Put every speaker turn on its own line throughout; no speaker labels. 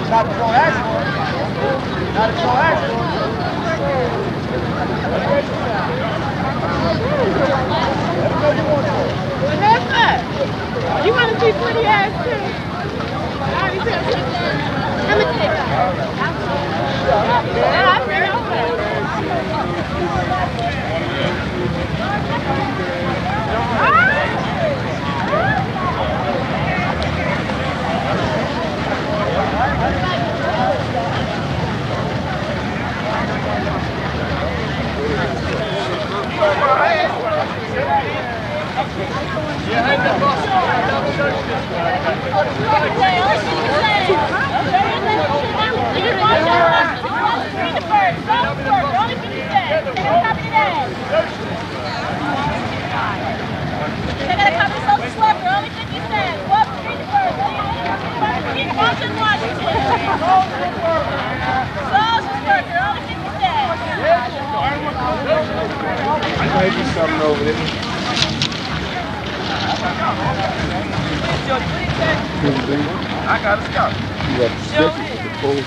Not if you don't ask for it. Not if you don't ask for it. Everybody wants it.
Vanessa, you want to see pretty ass too? I already said let me take that. Yeah, I feel
Maybe something over there. I got a scout. You got the stickers with the pole.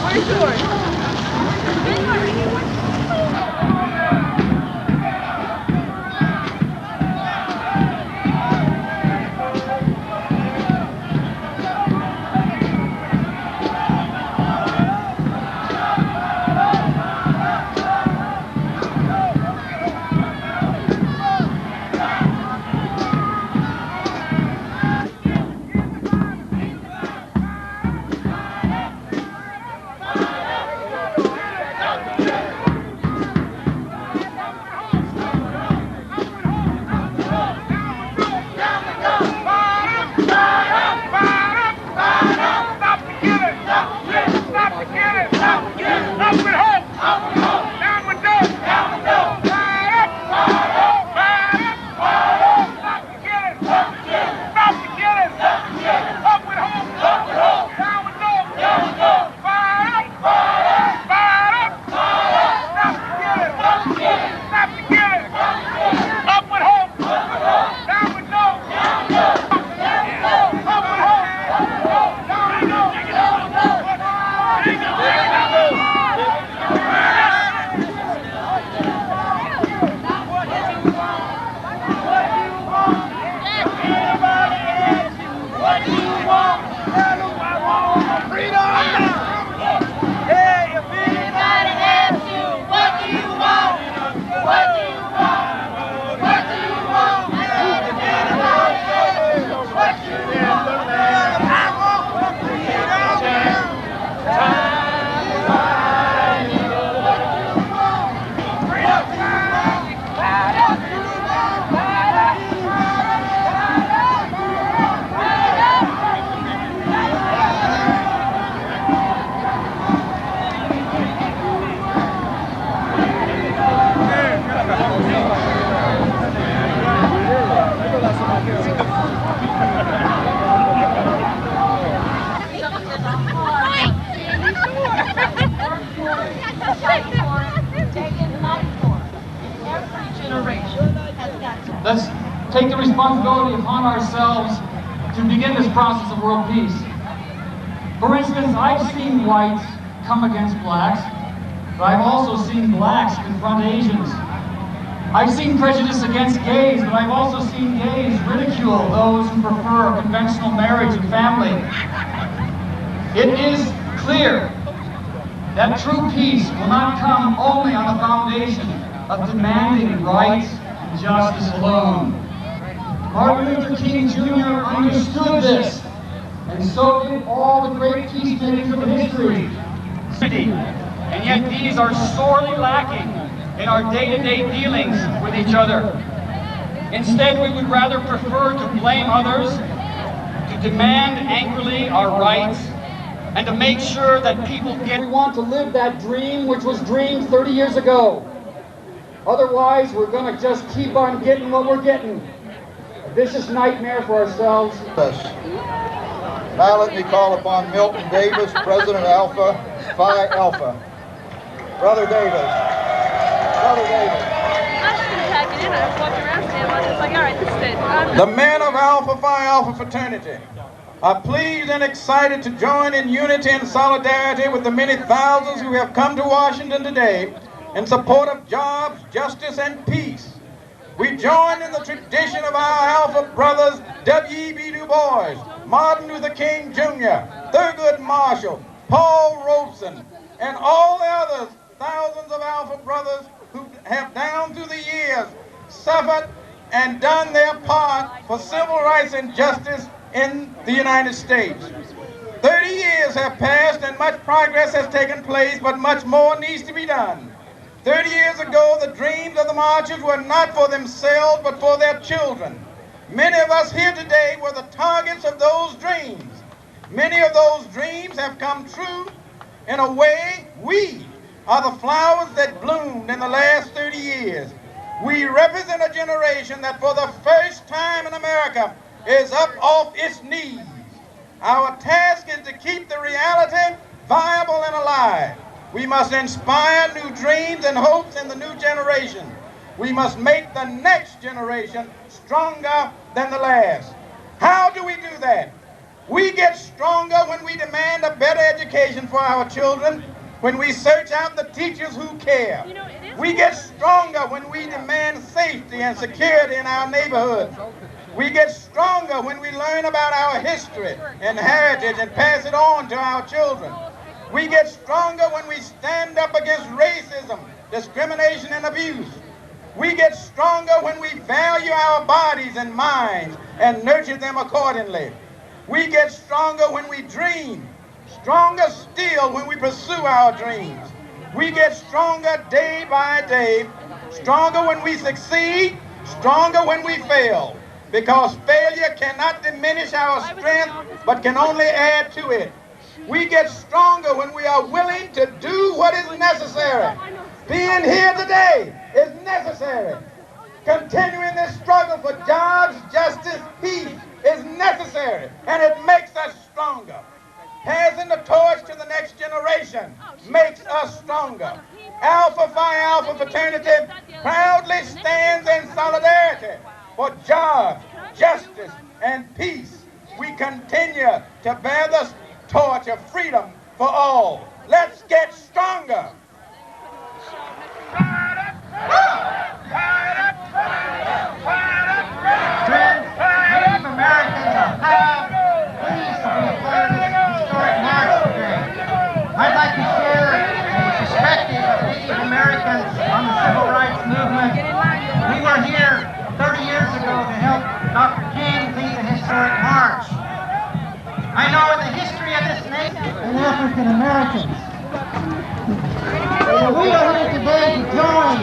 Where's yours?
Let's take the responsibility upon ourselves to begin this process of world peace. For instance, I've seen whites come against blacks, but I've also seen blacks confront Asians. I've seen prejudice against gays, but I've also seen gays ridicule those who prefer conventional marriage and family. It is clear that true peace will not come only on the foundation of demanding rights and justice alone. Martin Luther King Jr. understood this, and so did all the great peacemakers of history. And yet these are sorely lacking in our day-to-day dealings with each other. Instead, we would rather prefer to blame others, to demand angrily our rights, and to make sure that people get... We want to live that dream which was dreamed 30 years ago. Otherwise, we're going to just keep on getting what we're getting. A vicious nightmare for ourselves.
Now let me call upon Milton Davis, President Alpha Phi Alpha. Brother Davis. Brother Davis.
I was gonna pack it in. I was walking around saying, I was like, all right, this is it.
The men of Alpha Phi Alpha fraternity are pleased and excited to join in unity and solidarity with the many thousands who have come to Washington today in support of jobs, justice, and peace. We join in the tradition of our Alpha brothers W.E.B. Du Bois, Martin Luther King Jr., Thurgood Marshall, Paul Robeson, and all the others, thousands of Alpha brothers who have down through the years suffered and done their part for civil rights and justice in the United States. 30 years have passed and much progress has taken place, but much more needs to be done. 30 years ago, the dreams of the marchers were not for themselves, but for their children. Many of us here today were the targets of those dreams. Many of those dreams have come true. In a way, we are the flowers that bloomed in the last 30 years. We represent a generation that for the first time in America is up off its knees. Our task is to keep the reality viable and alive. We must inspire new dreams and hopes in the new generation. We must make the next generation stronger than the last. How do we do that? We get stronger when we demand a better education for our children, when we search out the teachers who care. We get stronger when we demand safety and security in our neighborhoods. We get stronger when we learn about our history and heritage and pass it on to our children. We get stronger when we stand up against racism, discrimination, and abuse. We get stronger when we value our bodies and minds and nurture them accordingly. We get stronger when we dream, stronger still when we pursue our dreams. We get stronger day by day, stronger when we succeed, stronger when we fail, because failure cannot diminish our strength, but can only add to it. We get stronger when we are willing to do what is necessary. Being here today is necessary. Continuing this struggle for jobs, justice, peace is necessary, and it makes us stronger. Passing the torch to the next generation makes us stronger. Alpha Phi Alpha fraternity proudly stands in solidarity for jobs, justice, and peace. We continue to bear the torch of freedom for all. Let's get stronger.
Native Americans are proud, pleased to be a part of this historic march today. I'd like to share the perspective of Native Americans on the civil rights movement. We were here 30 years ago to help Dr. King lead the historic march. I know in the history of this nation and African Americans. So we are here today to join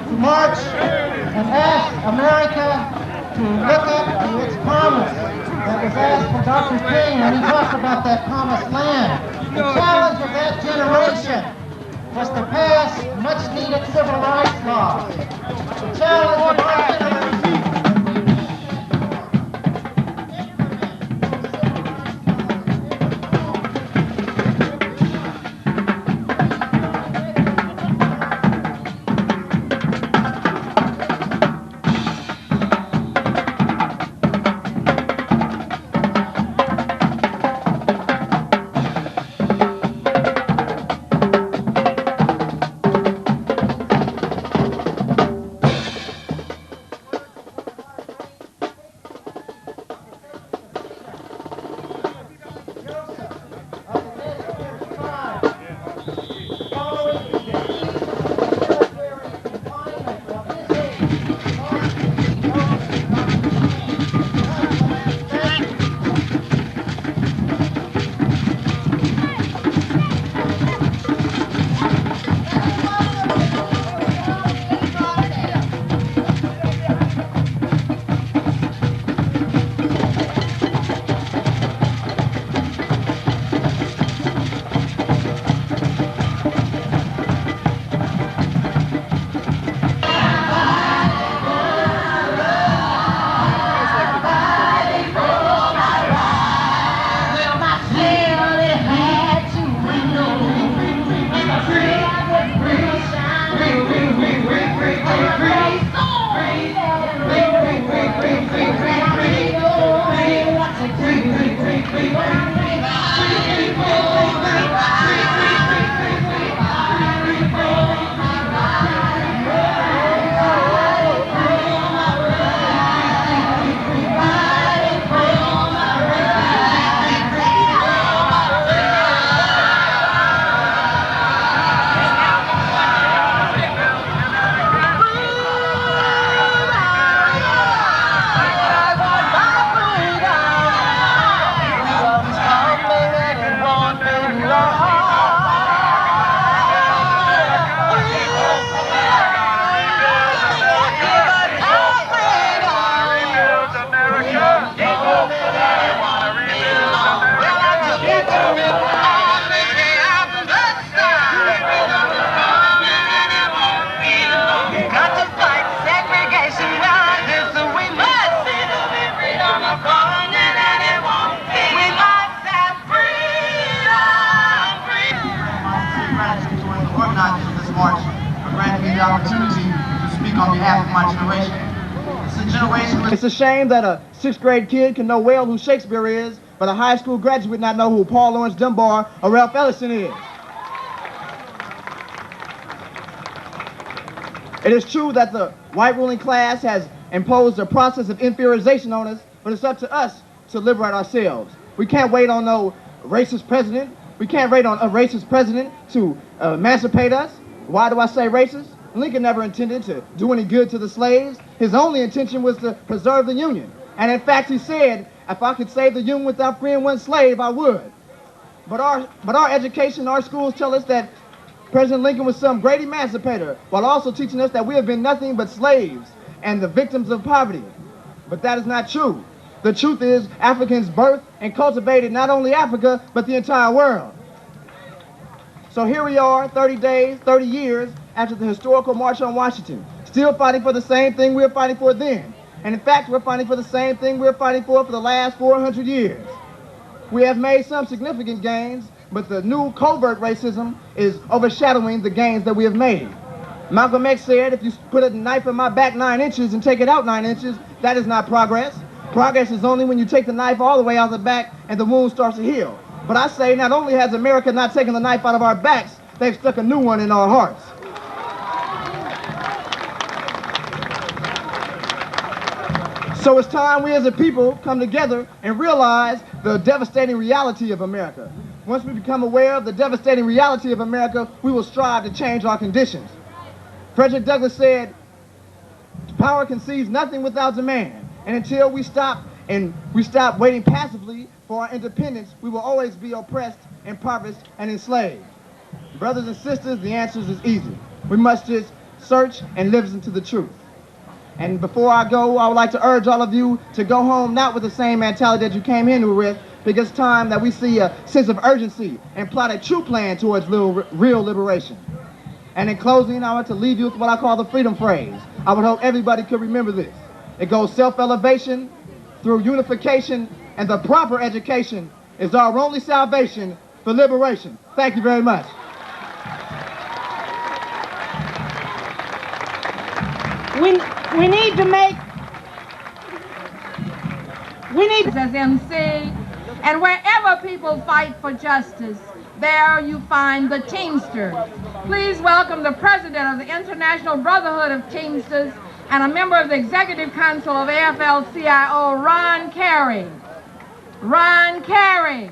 to march and ask America to look up to its promise that was asked for Dr. King when he talked about that promised land. The challenge of that generation was to pass much needed civil rights laws. The challenge of our generation It's a shame that a 6th grade kid can know well who Shakespeare is, but a high school graduate not know who Paul Laurence Dunbar or Ralph Ellison is. It is true that the white ruling class has imposed a process of inferiorization on us, but it's up to us to liberate ourselves. We can't wait on no racist president. We can't wait on a racist president to emancipate us. Why do I say racist? Lincoln never intended to do any good to the slaves. His only intention was to preserve the Union. And in fact, he said, if I could save the Union without freeing one slave, I would. But our education, our schools tell us that President Lincoln was some great emancipator, while also teaching us that we have been nothing but slaves and the victims of poverty. But that is not true. The truth is, Africans birthed and cultivated not only Africa, but the entire world. So here we are, 30 days, 30 years after the historical March on Washington, still fighting for the same thing we were fighting for then. And in fact, we're fighting for the same thing we were fighting for the last 400 years. We have made some significant gains, but the new covert racism is overshadowing the gains that we have made. Malcolm X said, if you put a knife in my back 9 inches and take it out 9 inches, that is not progress. Progress is only when you take the knife all the way out the back and the wound starts to heal. But I say, not only has America not taken the knife out of our backs, they've stuck a new one in our hearts. So it's time we as a people come together and realize the devastating reality of America. Once we become aware of the devastating reality of America, we will strive to change our conditions. Frederick Douglass said, power conceives nothing without demand. And until we stop waiting passively for our independence, we will always be oppressed, impoverished, and enslaved. Brothers and sisters, the answer is easy. We must just search and listen to the truth. And before I go, I would like to urge all of you to go home not with the same mentality that you came in with, because it's time that we see a sense of urgency and plot a true plan towards real liberation. And in closing, I want to leave you with what I call the freedom phrase. I would hope everybody could remember this. It goes self-elevation through unification, and the proper education is our only salvation for liberation. Thank you very much.
We need as MC, and wherever people fight for justice, there you find the Teamsters. Please welcome the president of the International Brotherhood of Teamsters and a member of the Executive Council of AFL-CIO, Ron Carey. Ron Carey.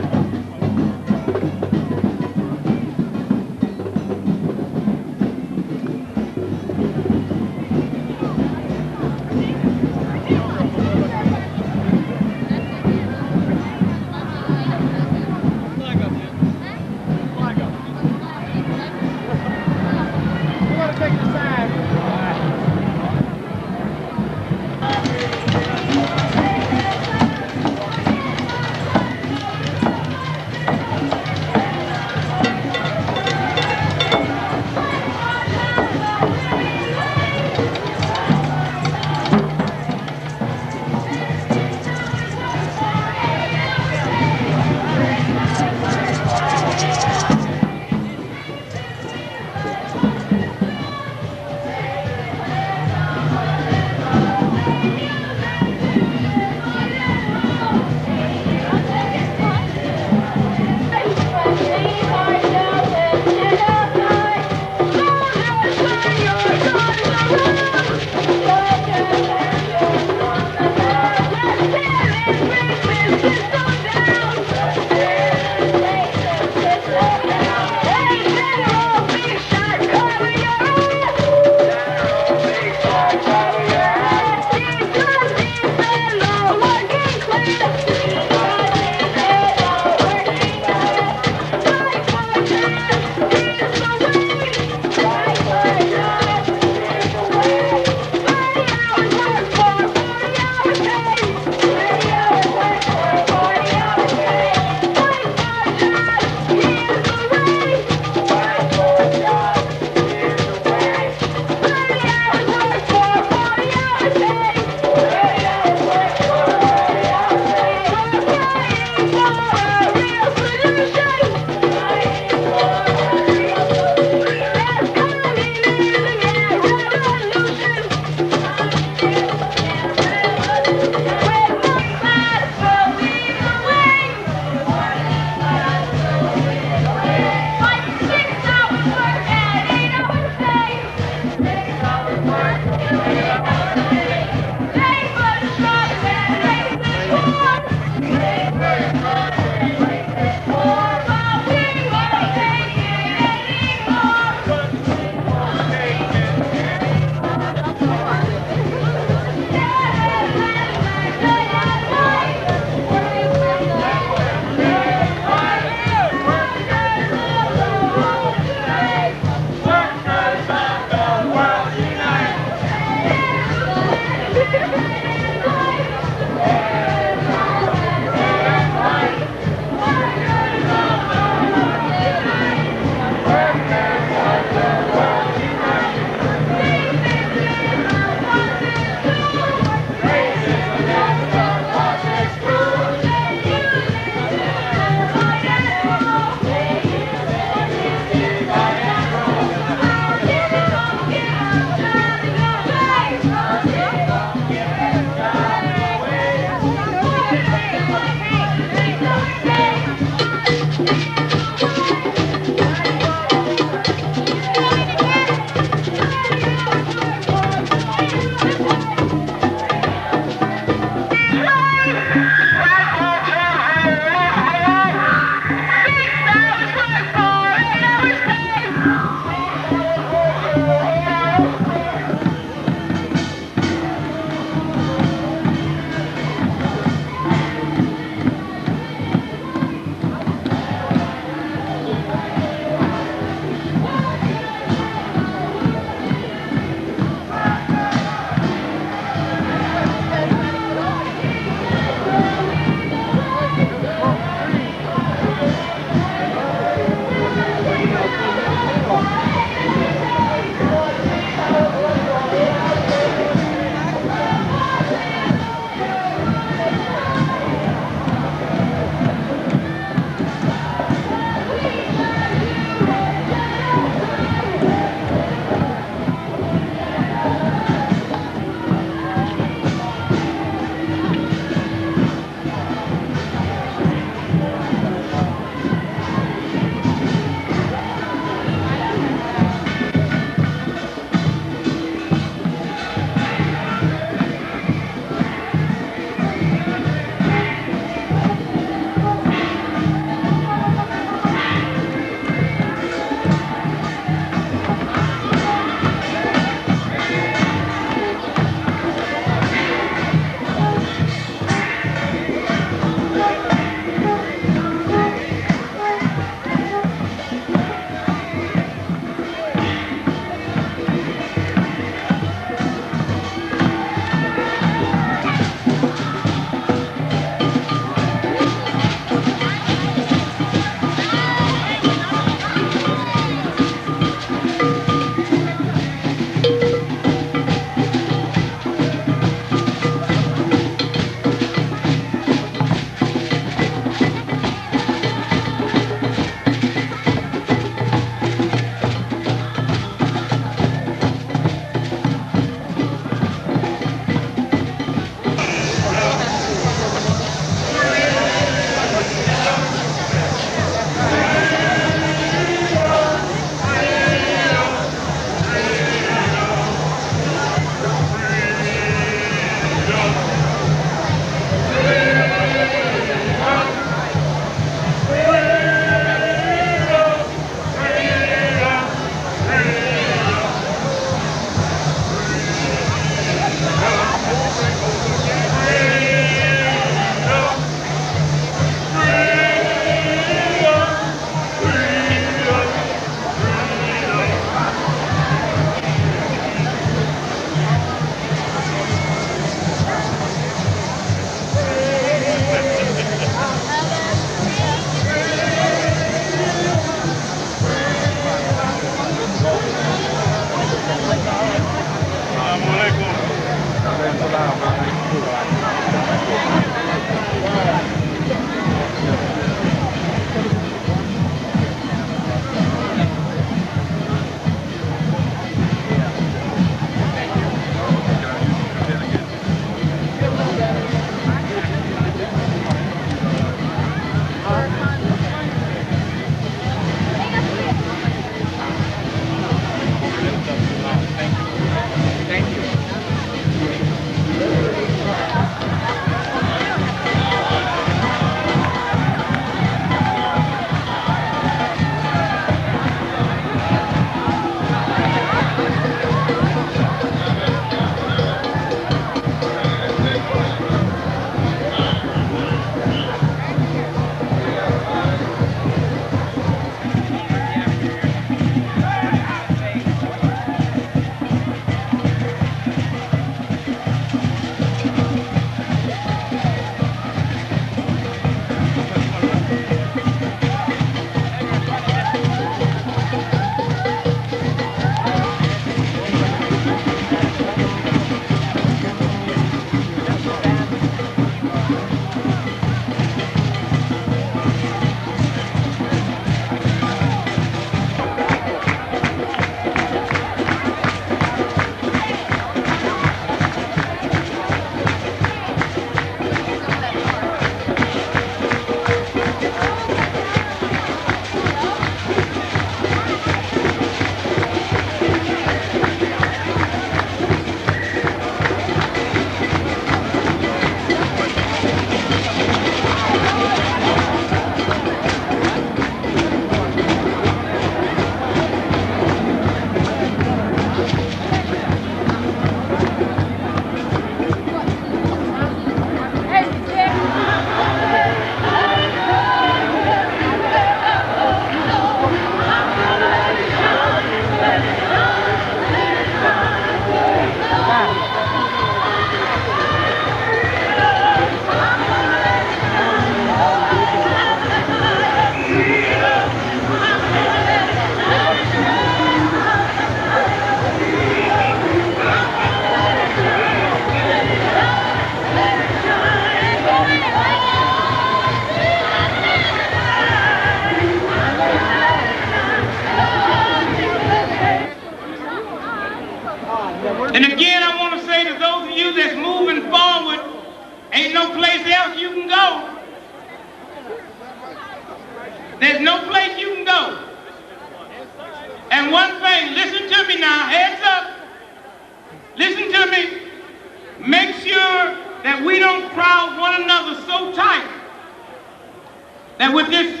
that with this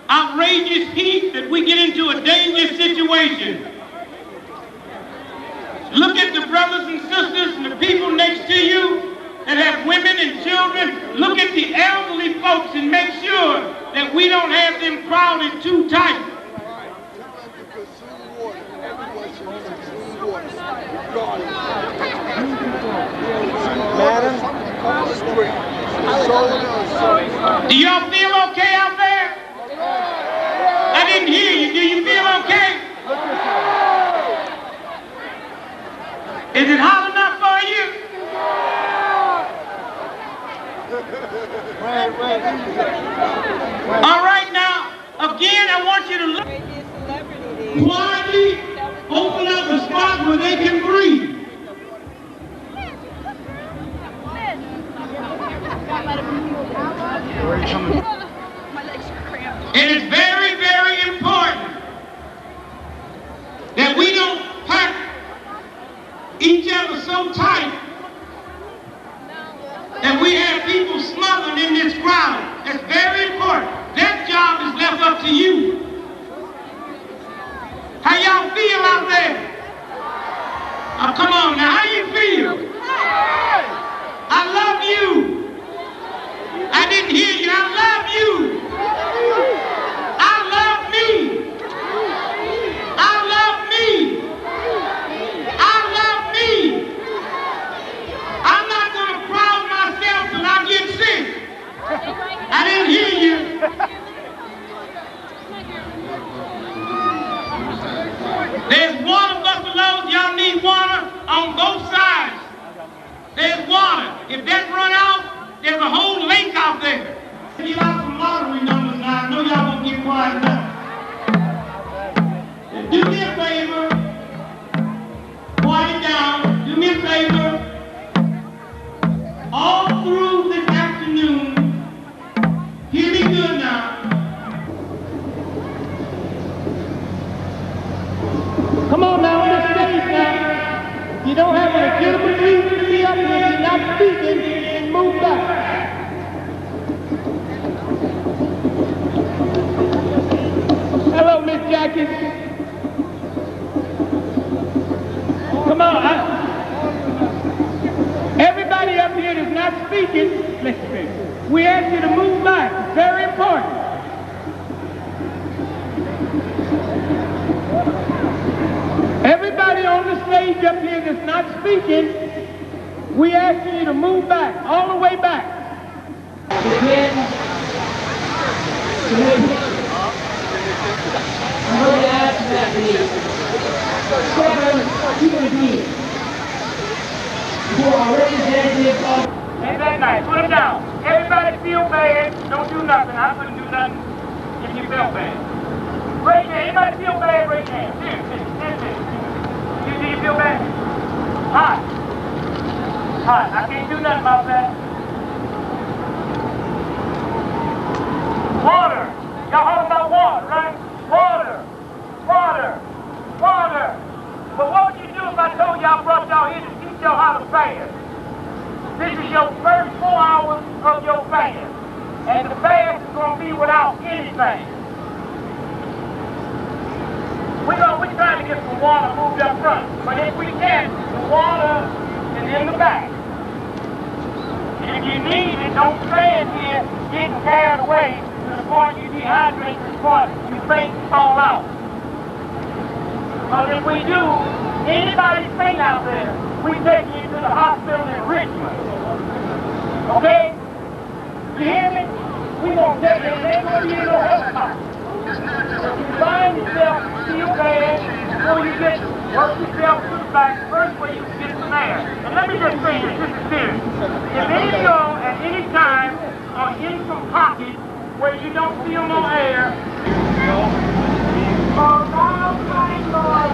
outrageous heat that we get into a dangerous situation. Look at the brothers and sisters and the people next to you that have women and children. Look at the elderly folks and make sure that we don't have them crowded too tight. Do y'all feel okay out there? I didn't hear you. Do you feel okay? Is it hot enough for you? All right, now, again, I want you to look quietly, open up a spot where they can breathe. It is very, very important that we don't pack each other so tight that we have people smothered in this crowd. That's very important. That job is left up to you. How y'all feel out there? Oh, come on now, how you feel? I love you. I didn't hear you. I love you. I love me. I love me. I love me. I'm not going to crowd myself till I get sick. I didn't hear you. There's water buffaloes. Y'all need water on both sides. There's water. If that run out, there's a whole lake out there. Give out some lottery numbers now. I know y'all won't get quiet enough. Do me a favor. Quiet it down. Do me a favor. All through this afternoon, hear me good now. Come on now, on the stage now. You don't have a legitimate reason to be up here. You're not speaking, and move back. Hello, Miss Jackie. Come on. Everybody up here that's not speaking, listen, we ask you to move back. It's very important. Everybody on the stage up here that's not speaking, we ask you to move back, all the way back.
I'm going to ask that the seven people who are representatives of...
Ain't that nice? Put it down. Everybody feel bad. Don't do nothing. I couldn't do nothing if you feel bad. Raise your hand. Anybody feel bad? Raise your hand. Do you feel bad? Hot. Hot. I can't do nothing about that. Water. Y'all heard about water, right? Water. Water. Water. But what would you do if I told y'all, brought y'all here to teach y'all how to fast? This is your first 4 hours of your fast. And the fast is going to be without anything. We're trying to get some water moved up front. But if we can't, the water is in the back. If you need it, don't stand here getting carried away to the point you dehydrate, to the point you faint and fall out. Because if we do, anybody faint out there, we take you to the hospital in Richmond. Okay? You hear me? We gonna take you, there ain't gonna be no helicopter. If you find yourself feel bad before you work yourself to the back, first way you can get some air. And let me just say this is serious. If any of y'all at any time are in some pocket where you don't feel no air, for thou, my Lord,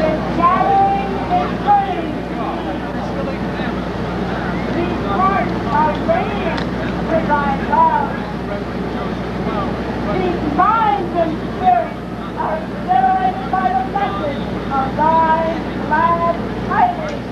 is gathering His praise. These hearts are radiant with thy love. These minds and spirits are exhilarated by the message of thy glad tidings.